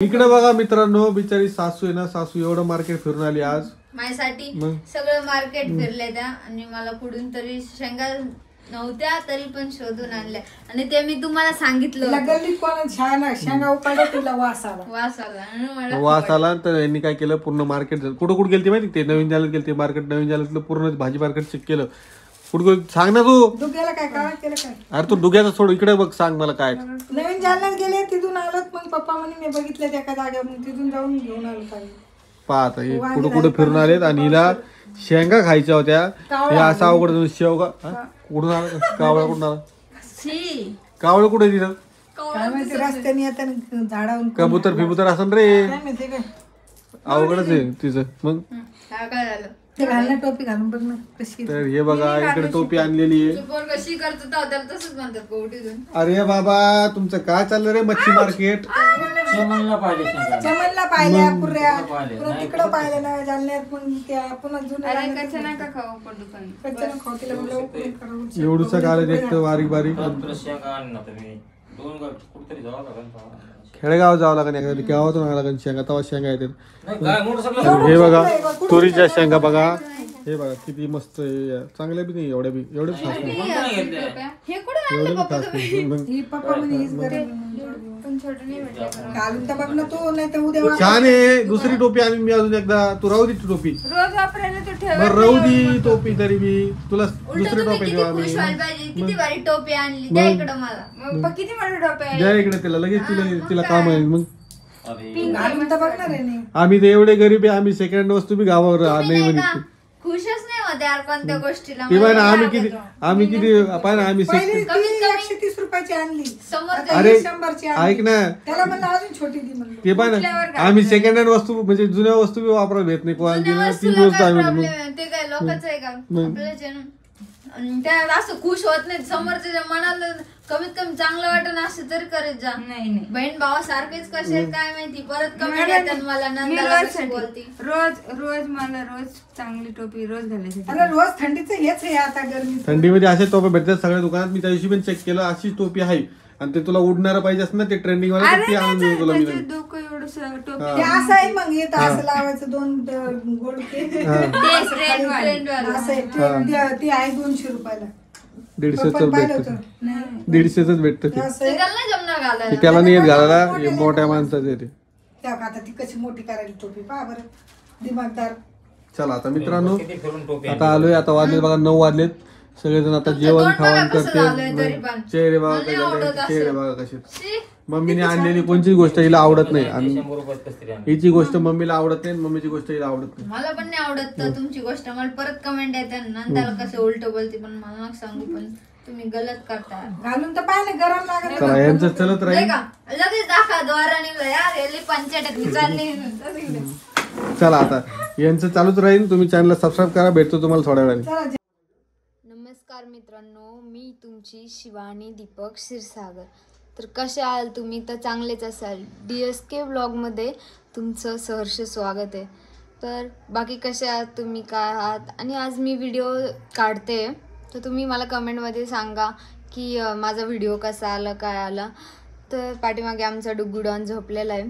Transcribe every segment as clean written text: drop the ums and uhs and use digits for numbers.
इकडे बघा मित्रांनो, बिचारी सासू आहे ना, सासू एवढं मार्केट फिरून आली आज माझ्यासाठी. सगळं मार्केट फिरले त्या आणि मला कुठून तरी शेंगा नव्हत्या तरी पण शोधून आणल्या आणि ते मी तुम्हाला सांगितलं गल्लीत कोण शेंगा उकाडा तिला वास आला तर यांनी काय केलं, पूर्ण मार्केट कुठं गेलती माहिती, ते नवीन जालत गेलते मार्केट, नवीन जालतलं पूर्ण भाजी मार्केट चेक केलं. कुठं सांग ना तू, दुग्याला काय काय केलं काय? अरे तू दुग्याचा सोड, इकडे बघ, सांग मला काय. नवीन जालन्यात गेले, तिथून आलोत, मग पप्पा म्हणे मी बघितलं एका जागेवर, मग तिथून जाऊन घेऊन आलो काय. पाहता हे कुठं फिरून आलेत आणि हिला शेंगा खायच्या होत्या. हे असं अवघड शेवगा कुठून आला, कावळा कुठून आला, कावळा कुठे तिथं काय माहिती, रस्त्याने येताना झाडावरून कबूतर फिबूतर असं रे, काय माहिती काय अवघडच आहे तिचं. मग काय झालं ते घालणं, टोपी घालून बघ ना कशी. तर हे बघा, इकडे टोपी आणलेली आहे. कशी करतो त्याला तसंच म्हणतात कोटीतून. अरे बाबा, तुमचं काय चाललं रे, मच्छी मार्केट? चमनला पाहिजे, चमनला पाहिल्या, पुऱ्या तिकडं पाहिलं ना जालन्यात, पण त्या पुन्हा कच्चा नका खाऊ पण दुकान कच्चा खाऊ तिला म्हणलं एवढूच काल देखतो बारीक बारीक. खेडेगाव जावं लागेल, एखाद्या गावातून आणावं लागेल शेंगा, तेव्हा शेंगा येतात. हे बघा तुरीच्या शेंगा बघा, हे बघा किती मस्त आहे, चांगल्या बी नाही, एवढ्या बी एवढे खास नाही, हे कुठे एवढे बी खास नाही. ही पप्पा म्हणे हीच पण छोटं नाही भेटलं. घालून तर बघ ना तू, नाही तर उद्या छान आहे. दुसरी टोपी आणून मी अजून एकदा, तू राहू दे टोपी, रोज वापरायला तू ठेव. बरं राहू दे टोपी, तरी मी तुला दुसरी टोपी देऊ आम्ही. किती भारी टोपी आणली, द्या इकडं मला. किती मोठी टोपी द्या इकडे तिला, लगेच तिला काम आहे. मग घालून तर बघणार आहे नाही. आम्ही ते एवढे गरीब आहे, आम्ही सेकंड वस्तू बी गावावर नाही म्हणत. खुशच नाही होते यार कोणत्या गोष्टीला. ती पाय ना, आम्ही किती पाय ना, आम्ही पहिली ती 130 रुपयाची आणली, समोर अरे 100ची ऐक आणली. ना, त्याला म्हणलं अजून छोटी दी म्हणलं. ते पाय ना, आम्ही सेकंड हँड वस्तू म्हणजे जुन्या वस्तू बी वापरायला भेट नाही, क्वालिटी ती गोष्ट आम्ही. ते काय लोकच आहे का आपल्याच आहे ना. आणि त्या असं खुश होत नाही, समोरच्या मनाला कमीत कमी चांगलं वाटत असं तरी करत जा. नाही बहीण भावा सारखेच कसे आहेत काय माहिती, परत कमी येतात मला नंतर बोलती. रोज मला चांगली टोपी रोज घालायची. अरे रोज थंडीचं हेच आहे आता, गरमी थंडीमध्ये असे टोपी भेटतात सगळ्या दुकानात. मी त्या दिवशी पण चेक केलं, अशी टोपी आहे आणि ते तुला उडणार पाहिजे असं ना, ते ट्रेंडिंग वाला, ते आणून देऊ तुला मी. डोकं एवढं टोपी ते असं आहे, मग येत असं लावायचं, 2 गोल्ड असं आहे. ती आहे 200 रुपयाला, 150च भेटत, 150च भेटत. जमणार त्याला नाही येत घालायला, मोठ्या माणसाचं येते. त्या आता ती कशी मोठी करायची टोपी, पहा बरं दिमागदार. चला आता मित्रांनो, आता आलोय, आता वाजले बघा 9 वाजलेत. सगळेजण आता जेवण खावण करते. चेहरे बघा कसे, चेहरे बघा कसे. मम्मीने आणलेली कोणतीच गोष्ट हिला आवडत नाही, आणि हिची गोष्ट मम्मीला आवडत नाही, मम्मीची गोष्ट हिला आवडत नाही. मला पण नाही आवडत तुमची गोष्ट. मला परत कमेंट येते ना, त्याला कसं उलट बोलते, पण मला नका सांगू, पण तुम्ही गलत करता. घालून तर पाहिजे, गरम लागत. चला यांचं चलत राहील. लगेच दाखवा द्वारा निघलं यार, याली पंचायत मी चालली. चला आता यांचं चालूच राहील. तुम्ही चॅनलला सबस्क्राईब करा, भेटतो तुम्हाला थोड्या वेळाने. नमस्कार मित्रांनो, मी तुमची शिवानी दीपक क्षीरसागर. तर कसे आहात तुम्ही? तर चांगलेच असाल. DSK ब्लॉगमध्ये तुमचं सहर्ष स्वागत आहे. तर बाकी कसे आहात तुम्ही, काय आहात? आणि आज मी व्हिडिओ काढते, तर तुम्ही मला कमेंटमध्ये सांगा की माझा व्हिडिओ कसा आला, काय आला. तर पाठीमागे आमचा डुग्गू डॉन झोपलेला आहे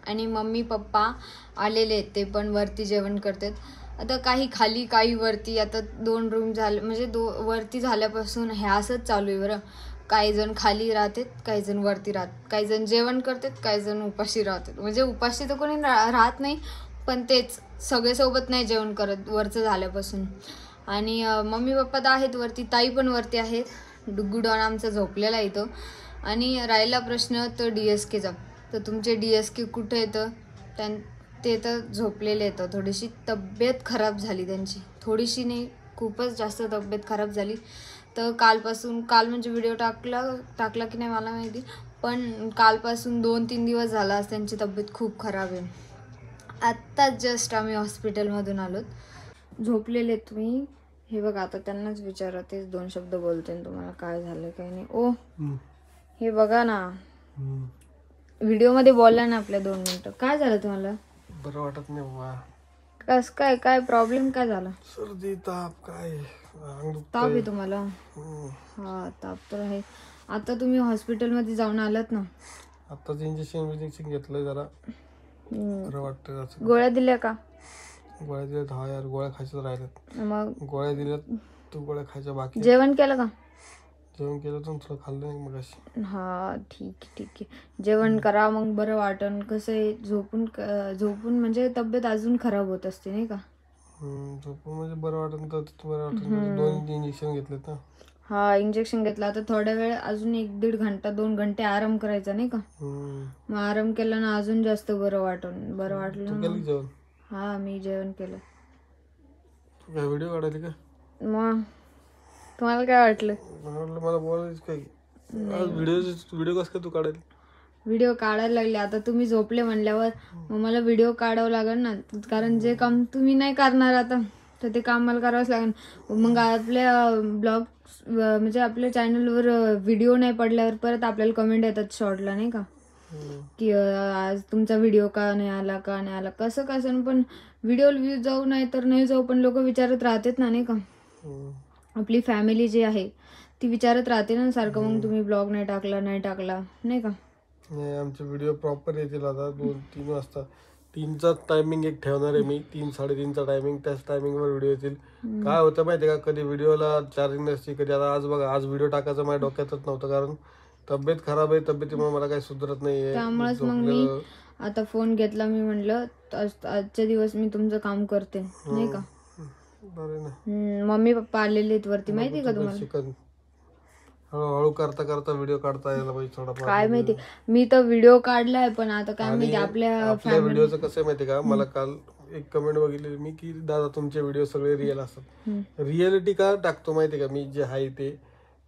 आणि मम्मी पप्पा आलेले आहेत, ते पण वरती जेवण करतात. आता काही खाली काही वरती. आता 2 रूम झाले, म्हणजे वरती झाल्यापासून हे असंच चालू आहे बरं. काही जण खाली राहतात, काही जण वरती राहतात, काही जण जेवण करतात, काही जण उपाशी राहतात. म्हणजे उपाशी तर कोणी राहत नाही, पण तेच सगळे सोबत नाही जेवण करत वरचं झाल्यापासून. आणि मम्मी पप्पा तर आहेत वरती, ताई पण वरती आहेत. डुग्गू डॉन आमचा झोपलेला आहे इथं. आणि राहिला प्रश्न तर DSKचा. तर तुमचे DSK कुठे येतं? ते तर झोपलेले येतं. थोडीशी तब्येत खराब झाली त्यांची, थोडीशी नाही खूपच जास्त तब्येत खराब झाली. तर काल म्हणजे व्हिडिओ टाकला की नाही मला माहिती, पण कालपासून 2-3 दिवस झाला आज त्यांची तब्येत खूप खराब आहे. आत्ताच जस्ट आम्ही हॉस्पिटलमधून आलोत. झोपलेले तुम्ही हे बघा. आता त्यांनाच विचारा, तेच 2 शब्द बोलते तुम्हाला, काय झालं काय नाही. ओ हे बघा ना, व्हिडिओमध्ये बोलला ना आपल्या 2 मिनिटं. काय झालं तुम्हाला? बरं वाटत नाही बाबा. कस काय प्रॉब्लेम काय झाला? सर्दी, ताप, काय ताप आहे तुम्हाला? हा ताप तर आहे. आता तुम्ही हॉस्पिटलमध्ये जाऊन आलात ना? आताच इंजेक्शन घेतलंय जरा बरं वाटतं असं. गोळ्या दिल्या का? गोळ्या दिल्यात. हा यार गोळ्या खायच्या राहिल्यात. मग गोळ्या दिल्यात, तू गोळ्या खायच्या बाकी. जेवण केलं का? जेवण केलं तर थोडं खाल्लं नाही मग अशी. हा ठीक आहे. जेवण करा मग बरं वाटन. कसं आहे झोपून म्हणजे तब्येत अजून खराब होत असते नाही का? झोपून म्हणजे बरं वाटत तर बरं वाटत. 2 इंजेक्शन घेतलेत ना. हा इंजेक्शन घेतलं. आता थोड्या वेळ अजून 1-1.5 घंटा 2 घंटे आराम करायचा नाही का? मग आराम केला ना अजून जास्त बरं वाटलं तू ना. केली जेवण? हा मी जेवण केलं. तू काय व्हिडिओ काढायली का? मग तुम्हाला काय वाटलं? मला बोलायचं काही. व्हिडिओ कसं काय तू काढायला? व्हिडिओ काढायला लागले. आता तुम्ही झोपले म्हणल्यावर मग मला व्हिडिओ काढावं लागेल ना, कारण जे काम तुम्ही नाही करणार आता तर ते काम मला करावंच लागेल. मग आपल्या ब्लॉग म्हणजे आपल्या चॅनलवर व्हिडिओ नाही पडल्यावर परत आपल्याला कमेंट येतात शॉर्टला नाही का, की आज तुमचा व्हिडिओ का नाही आला कसं पण व्हिडिओ व्ह्यू जाऊ नाही तर नाही जाऊ पण लोक विचारत राहतात ना नाही का. आपली फॅमिली जी आहे ती विचारत राहते ना सारखं, मग तुम्ही ब्लॉग नाही टाकला नाही का. नाही आमचे व्हिडिओ प्रॉपर येतील आता 2-3 वाजता. 3चा टायमिंग एक ठेवणार आहे मी. 3-3:30चा टायमिंग. त्याच टायमिंगवर व्हिडिओ येतील. काय होतं माहितीये का, कधी व्हिडिओला चार्जिंग नसते, कधी. आता आज बघा, आज व्हिडिओ टाकायचं माझ्या डोक्यातच नव्हतं कारण तब्येत खराब आहे. तब्येतीमुळे मला काही सुधरत नाहीये. त्यामुळेच मग मी आता फोन घेतला. मी म्हणलं आजच्या दिवस मी तुमचं काम करते नाही का. मम्मी पप्पा आलेले आहेत वरती माहितीये का तुम्हाला. हळूहळू करता व्हिडिओ काढता यायला पाहिजे थोडाफार. काय माहिती, मी तर व्हिडिओ काढलाय पण आता काय माहिती आपल्या व्हिडिओचं कसं आहे माहिती का. मला काल एक कमेंट बघितली मी की दादा तुमचे व्हिडिओ सगळे रिअल असतात. रिअलिटी का टाकतो माहिती का मी, जे आहे ते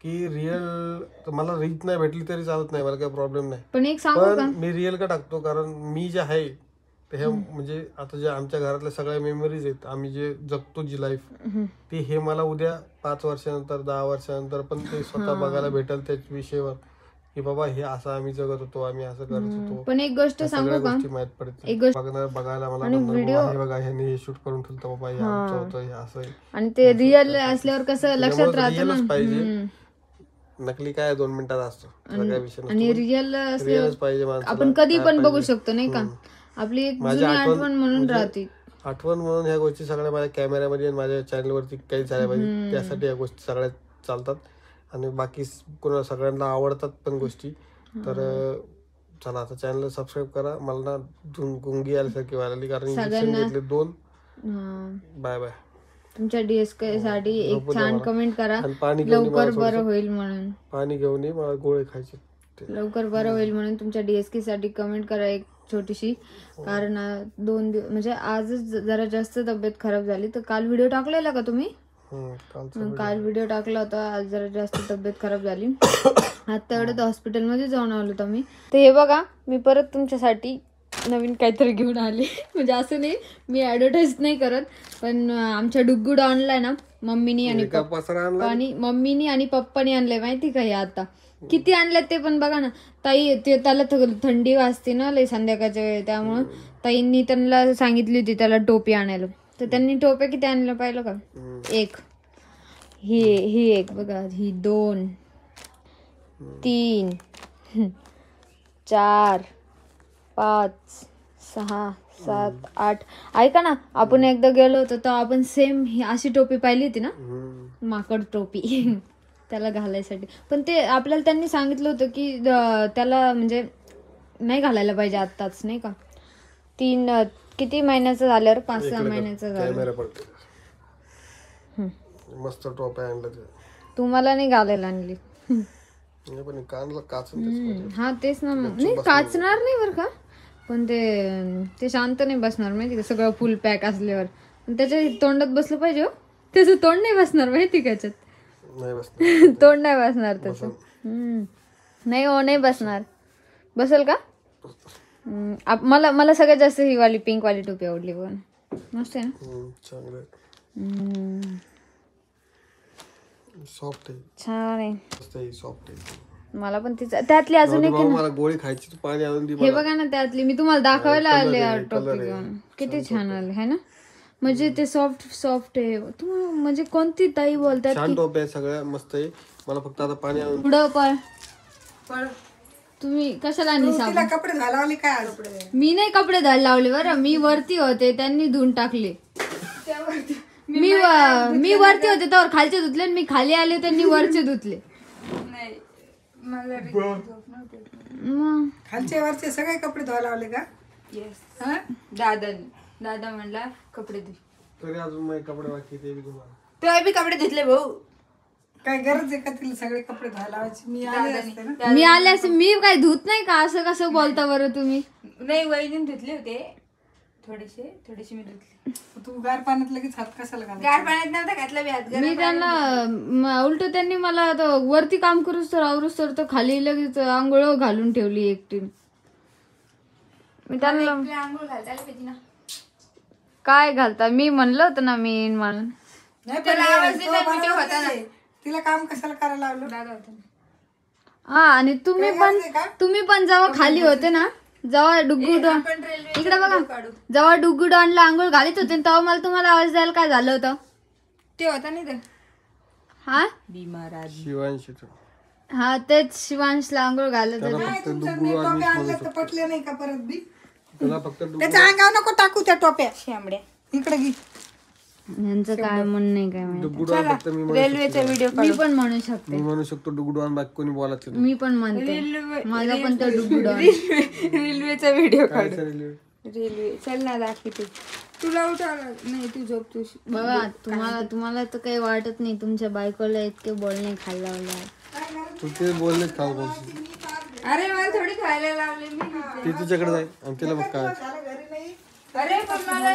की रिअल. मला रीच नाही भेटली तरी चालत नाही, मला काही प्रॉब्लेम नाही. पण एक सांगू का, मी रिअल का टाकतो कारण मी जे आहे हे म्हणजे आता जे आमच्या घरातल्या सगळ्या मेमरीज आहेत, आम्ही जे जगतो जी लाईफ ते हे मला उद्या 5 वर्षानंतर 10 वर्षानंतर पण ते स्वतः बघायला भेटेल त्याच विषयावर की बाबा हे असं आम्ही जगत होतो, आम्ही असं करत होतो. पण एक गोष्ट सांगू का, माहित पडते बघायला मला. हे बघा ह्याने हे शूट करून ठेवलं बाबा, हे आमचं होतं, हे असं आहे. आणि ते रिअल असल्यावर कसं लक्षात राहतं ना. पाहिजे. नकली काय 2 मिनिटात असतो काय विषय. आणि रिअल रिअलच पाहिजे माणसाला. आपण कधी पण बघू शकतो नाही का. आपली एक जुनी आठवण म्हणून राहते. आठवण म्हणून ह्या गोष्टी सगळ्या माझ्या कॅमेऱ्यामध्ये आणि माझ्या चॅनलवरती काही झाल्या पाहिजे. त्यासाठी या गोष्टी सगळ्या चालतात आणि बाकी कोणाला सगळ्यांना आवडतात पण गोष्टी. तर चला आता चॅनल सबस्क्राईब करा. मला ना गुंगी आल्यासारखी व्हायला कारण इंजेक्शन घेतले 2. Bye bye. तुमच्या DSK साठी एक छान कमेंट करा, लवकर बरं होईल म्हणून. पाणी घेऊन ये, मला गोळे खायचे. लवकर बरं होईल म्हणून तुमच्या DSK साठी कमेंट करा एक छोटीशी. कारण 2 दिवस म्हणजे आजच जरा जास्त तब्येत खराब झाली. तर काल व्हिडिओ टाकलेला का तुम्ही? काल व्हिडिओ टाकला होता. आज जरा जास्त तब्येत खराब झाली. आता एवढं तर हॉस्पिटलमध्ये जाऊन आलो होतो मी. तर हे बघा मी परत तुमच्यासाठी नवीन काहीतरी घेऊन आले. म्हणजे असं नाही मी ऍडव्हर्टाईज नाही करत, पण आमच्या डुग्गू डॉनला ना मम्मीनी आणि पप्पानी आणलंय माहिती का. हे आता किती आणल्यात ते पण बघा ना ताई. ते त्याला थंडी वाजते ना लय संध्याकाळच्या वेळी, त्यामुळं ताईंनी त्यांना सांगितली होती त्याला टोपी आणायला. तर त्यांनी टोप्या किती आणल्या पाहिलं का. एक ही एक बघा, ही 2 3 4 5 6 7 8. ऐका ना, आपण एकदा गेलो होतो तर आपण सेम अशी टोपी पाहिली होती ना, माकड टोपी त्याला घालायसाठी. पण ते आपल्याला त्यांनी सांगितलं होतं की त्याला म्हणजे नाही घालायला पाहिजे आत्ताच नाही का. 3 किती महिन्याचं झाल्यावर 5-6 महिन्याचं झालं. मस्त टोप्या आणलं. तुम्हाला नाही घालायला आणली. हा तेच ना. मग नाही काचणार नाही बरं का, पण ते शांत नाही बसणार माहिती का. सगळं फुल पॅक असल्यावर त्याच्या तोंडात बसलं पाहिजे. त्याचं तोंड नाही बसणार माहिती का त्याच्यात. तोंड नाही बसणार त्याचं. नाही हो नाही बसणार. बसेल का. मला सगळ्यात जास्त ही वाली पिंक वाली टोपी आवडली. पण मस्त आहे ना. सॉफ्ट आहे, छान आहे. सॉफ्ट आहे. मला पण त्यातली अजून एक मला गोळी खायची, पाणी आणून दे. हे बघा ना त्यातली मी तुम्हाला दाखवायला आले टोपी घेऊन. किती छान आले है ना. म्हणजे ते सॉफ्ट आहे. म्हणजे कोणती ताई बोलतात छान टोप्या सगळ्या मस्त आहे. मला फक्त आता पाणी आणून पुढं पळ तुम्ही कशाला आणली तू साबण? तिला कपडे धुवायला लावले काय आज? मी नाही कपडे धुवायला लावले बरं, मी वरती होते त्यांनी धुवून टाकले. मी वरती होते तर खालचे धुतले आणि मी खाली आले त्यांनी वरचे धुतले. नाही मला झोप नव्हती. मग खालचे वरचे सगळे कपडे धुवायला लावले का? येस हा? दादा म्हणला कपडे धुई. तरी अजून माझे कपडे बाकी ते बी तुम्हाला. तो बी कपडे धुतले भाऊ. काय गरज आहे का तिला सगळे कपडे धुवायला लावायची? मी आले असते ना. मी आले असे, मी काय धुत नाही का? असं कसं बोलता बरं तुम्ही? नाही वहिनीने धुतले होते थोडेसे मी धुतले. तू गार पाण्यात लगेच हात कशाला घालायचा? गार पाण्यात नव्हता घातला मी हात. मी त्यांना उलट त्यांनी मला आता वरती काम करूच तर आवरूच तर खाली लगेच आंघोळ घालून ठेवली एकटीने. मी त्यांना आंघोळ घालता पाहिजे ना. काय घालता? मी म्हणलं होतं ना मी येईन म्हणून. नाही पण त्याला आवाज दिला, तो व्हिडिओ बरोबर होता ना. आहे. तिला काम कशाला करायला लावलं? दादा होता ना. हा आणि तुम्ही पण जेव्हा खाली होते ना, जेव्हा डुग्गू इकडे बघा, जेव्हा डुग्गू डॉनला आंघोळ घालीत होते तेव्हा मला तुम्हाला आवाज द्यायला काय झालं होतं? ते होता नाही तर हा शिवांशी हा तेच शिवांशला आंघोळ घालत होते. काय तुमचं मी टोप्या आणल्या तर पटले नाही का परत बी? त्याला फक्त त्याच्या अंगावर नको टाकू त्या टोप्या. शांबड्या. इकडे घे. यांचं काय म्हणणं नाही काय माहिती. डुगुडवान फक्त मी रेल्वेचा व्हिडिओ मी पण म्हणू शकते, म्हणू शकतो डुगुडवान बाकी कोणी बोलायचं मी पण म्हणते. माझा पण तो डुग्गू डॉन. रेल्वेचा व्हिडिओ काढ. नाही. रेल्वे चल ना दाखवते. तुला उठावला नाही, तू झोप तू. बघा तुम्हाला तर काही वाटत नाही, तुमच्या बायकोला इतके बोलणे खायला लावले. तू ते बोलले खाऊ बोल अरे मला थोडी खायला लावले मी. ती तिच्याकडे जाईल आणि तिला बघ काय अरे पण मला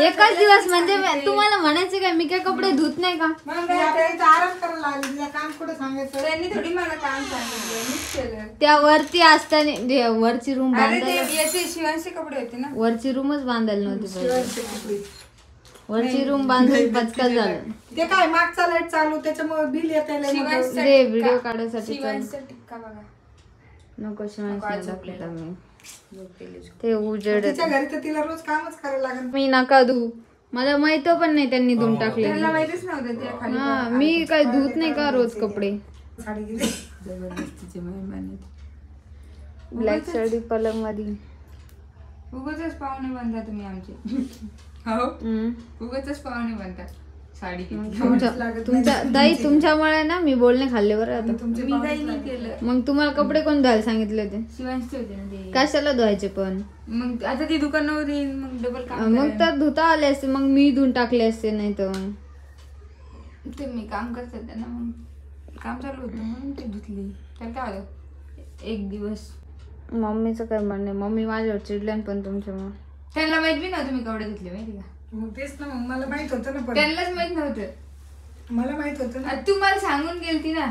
एकच दिवस म्हणजे तुम्हाला म्हणायचं काय मी काय कपडे धुत नाही का? मग आपल्या इथं आराम करायला लागले. तिला काम कुठं सांगायचं? त्यांनी थोडी मला काम सांगितलं, मीच केलं. त्या वरती असताना वरची रूम अरे बांधायला, ते याचे शिवांचे कपडे होते ना. वरची रूमच बांधायला नव्हती पाहिजे. वरची रूम बांधून पचका झालं. ते काय मागचा लाईट चालू त्याच्यामुळे बिल येत रे व्हिडिओ काढायसाठी शिवांचा टिक्का बघा. नको शिवांशी दाखवता मी. ते उजेड तिच्या घरी तर तिला रोज कामच करायला लागेल. मी नका धू, मला माहित पण नाही त्यांनी धुवून टाकले. त्यांना माहितीच नव्हतं त्या खाली हा मी काय धुत नाही का रोज कपडे. साडी गेली. जबरदस्तीचे मेहमान आहेत. ब्लॅक साडी पलंग मध्ये. उगाचच पाहुणे बनता तुम्ही आमचे. हो उगाचच पाहुणे बनता. साडी तुमच्यामुळे ना मी बोलणे खाल्ले बरं आता. मी काही नाही केलं. मग तुम्हाला कपडे कोण धुवायला सांगितले होते? शिवांचे होते ना ते. कशाला धुवायचे पण? मग आता ती दुकान नव्हती, मग डबल काम मग तर धुता आले असते, मग मी धुवून टाकले असते. नाही तर ते मी काम करत होते ना, मग काम चालू होतं म्हणून ते धुतली. तर काय होतं एक दिवस. मम्मीचं काय म्हणणे, मम्मी माझ्यावर चिडल्या पण तुमच्यामुळे. त्यांना माहित बी नव्हतं मी कपडे धुतले, माहिती का? मग तेच ना, मग मला माहित होतं ना. पण त्यांनाच माहित नव्हतं. मला माहित होतं ना. तू मला सांगून गेलती ना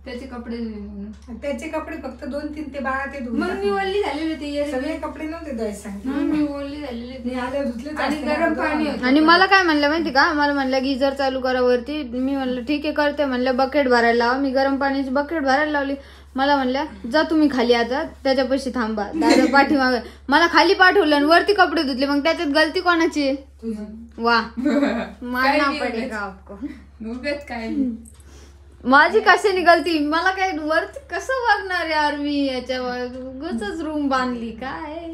त्याचे कपडे धुवे म्हणून. त्याचे कपडे फक्त 2-3 ते बाळा ते धुवून मग मी ओल्ली झालेली होती. सगळे कपडे नव्हते धुवायला सांगितले. मी ओल्ली झालेली होती. आल्यावर धुतलेच आणि असते ना. गरम पाणी होतं. आणि मला काय म्हणलं माहिती का, मला म्हणलं गिझर चालू करा वरती. मी म्हणलं ठीक आहे करते. म्हणलं बकेट भरायला लावा. मी गरम पाण्याची बकेट भरायला लावली. मला म्हणल्या जा तुम्ही खाली, आता त्याच्यापाशी थांबा. दादा पाठीमागे मला खाली पाठवलं आणि वरती कपडे धुतले. मग त्याच्यात गलती कोणाची आहे? वा मानना पडेगा आपको. उगाच काय माझी कशाने गलती? मला काय वरती कसं वागणार यार मी याच्यावर? उगाच रूम बांधली काय?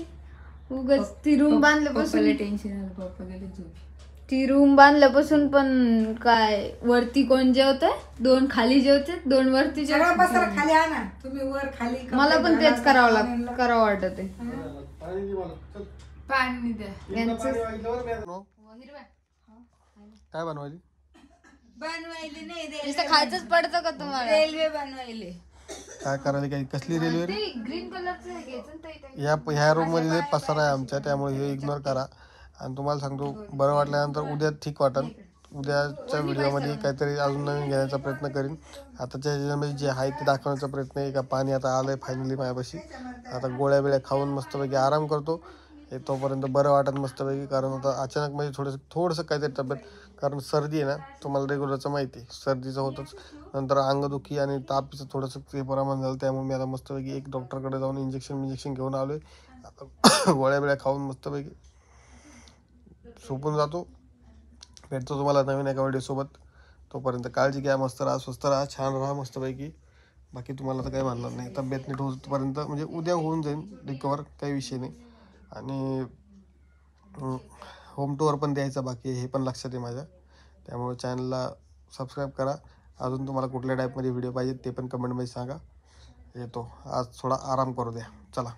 उगाच ती रूम बांधल्यापासून टेन्शन आलं. पप्पा गेले झोपी. ती रूम बांधल्यापासून पण काय वरती कोण जेवतंय? 2 खाली जेवते, 2 वरती सगळा जेवते. पसारा खाली आणा तुम्ही, वर खाली. मला पण तेच करावं वाटत आहे. पाणी द्या. काय बनवायची? बनवायले नाही नुसतं खायचंच पडतं का तुम्हाला? रेल्वे बनवायले. काय करायला? काही कसली रेल्वे रे? ग्रीन कलरचं घ्यायचं. ह्या रूम मध्ये लय पसारा आहे आमच्या, त्यामुळे हे इग्नोर करा. आणि तुम्हाला सांगतो, बरं वाटल्यानंतर उद्या ठीक वाटेल. उद्याच्या व्हिडिओमध्ये काहीतरी अजून नवीन घेण्याचा प्रयत्न करीन. आताच्या ह्याच्यामध्ये जे आहे ते दाखवण्याचा प्रयत्न आहे. का पाणी आता आलंय फायनली माझ्यापाशी. आता गोळ्या बिळ्या खाऊन मस्तपैकी आराम करतो. हे तोपर्यंत बरं वाटत मस्तपैकी. कारण आता अचानक म्हणजे थोडंसं काहीतरी तब्येत, कारण सर्दी आहे ना, तुम्हाला रेग्युलरचं माहिती आहे. सर्दीचं होतंच, नंतर अंगदुखी आणि तापीचं थोडंसं ते प्रमाण झालं. त्यामुळे मी आता मस्तपैकी एक डॉक्टरकडे जाऊन इंजेक्शन घेऊन आलो आहे. आता गोळ्या बिळ्या खाऊन मस्तपैकी झोपून जातो. भेटतो तुम्हाला नवीन एका व्हिडिओसोबत. तोपर्यंत काळजी घ्या, मस्त राहा, स्वस्त राहा, छान राहा मस्तपैकी. बाकी तुम्हाला तर काही म्हणणार नाही. तब्येत नीट होतपर्यंत म्हणजे उद्या होऊन जाईल रिकवर, काही विषय नाही. आणि होम टूर पण द्यायचा बाकी आहे, हे पण लक्षात आहे माझ्या. त्यामुळे चॅनलला सबस्क्राईब करा. अजून तुम्हाला कुठल्या टाईपमध्ये व्हिडिओ पाहिजेत ते पण कमेंटमध्ये सांगा. येतो. आज थोडा आराम करू द्या. चला.